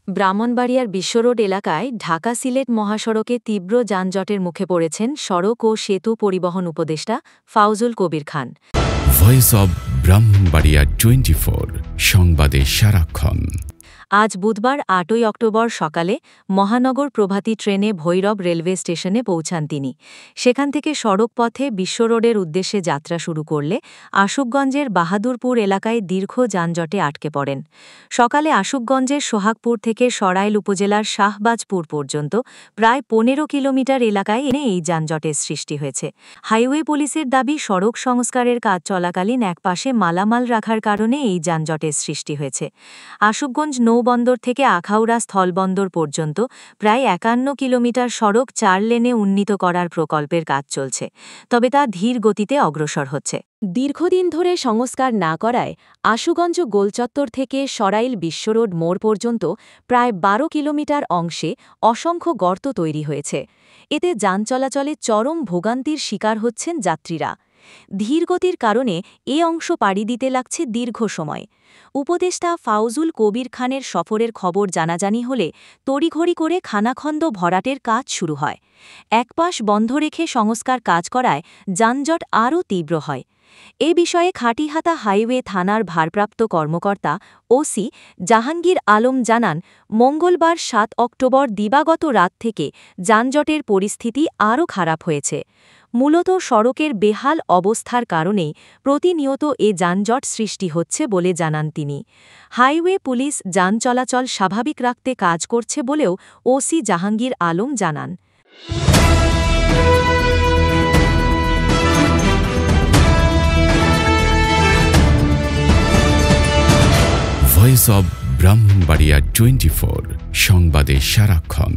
ব্রাহ্মণবাড়িয়ার বিশ্বরোড এলাকায় ঢাকা সিলেট মহাসড়কে তীব্র যানজটের মুখে পড়েছেন সড়ক ও সেতু পরিবহন উপদেষ্টা ফাউজুল কবির খান। ভয়েস অব ব্রাহ্মণবাড়িয়া 24 সংবাদে সারাক্ষণ। আজ বুধবার ৮ই অক্টোবর সকালে মহানগর প্রভাতী ট্রেনে ভৈরব রেলওয়ে স্টেশনে পৌঁছান তিনি। সেখান থেকে সড়ক পথে বিশ্বরোডের উদ্দেশ্যে যাত্রা শুরু করলে আশুকগঞ্জের বাহাদুরপুর এলাকায় দীর্ঘ যানজটে আটকে পড়েন। সকালে আশুকগঞ্জের সোহাগপুর থেকে সরাইল উপজেলার শাহবাজপুর পর্যন্ত প্রায় ১৫ কিলোমিটার এলাকায় এনে এই যানজটের সৃষ্টি হয়েছে। হাইওয়ে পুলিশের দাবি, সড়ক সংস্কারের কাজ চলাকালীন একপাশে মালামাল রাখার কারণে এই যানজটের সৃষ্টি হয়েছে। আশুকগঞ্জ নৌবন্দর থেকে আখাউড়া স্থলবন্দর পর্যন্ত প্রায় ৫১ কিলোমিটার সড়ক ৪ লেনে উন্নীত করার প্রকল্পের কাজ চলছে, তবে তা ধীর গতিতে অগ্রসর হচ্ছে। দীর্ঘদিন ধরে সংস্কার না করায় আশুগঞ্জ গোলচত্বর থেকে সরাইল বিশ্বরোড মোড় পর্যন্ত প্রায় ১২ কিলোমিটার অংশে অসংখ্য গর্ত তৈরি হয়েছে। এতে যান চলাচলে চরম ভোগান্তির শিকার হচ্ছেন যাত্রীরা। ধীরগতির কারণে এ অংশ পাড়ি দিতে লাগছে দীর্ঘ সময়। উপদেষ্টা ফাউজুল কবির খানের সফরের খবর জানাজানি হলে তড়িঘড়ি করে খানাখন্দ ভরাটের কাজ শুরু হয়। একপাশ বন্ধ রেখে সংস্কার কাজ করায় যানজট আরও তীব্র হয়। এ বিষয়ে খাটিহাতা হাইওয়ে থানার ভারপ্রাপ্ত কর্মকর্তা ওসি জাহাঙ্গীর আলম জানান, মঙ্গলবার ৭ অক্টোবর দিবাগত রাত থেকে যানজটের পরিস্থিতি আরও খারাপ হয়েছে। মূলত সড়কের বেহাল অবস্থার কারণেই প্রতিনিয়ত এ যানজট সৃষ্টি হচ্ছে বলে জানান তিনি। হাইওয়ে পুলিশ যান চলাচল স্বাভাবিক রাখতে কাজ করছে বলেও ওসি জাহাঙ্গীর আলম জানান। ভয়েস অব ব্রাহ্মণবাড়িয়া 24 সংবাদে সারাক্ষণ।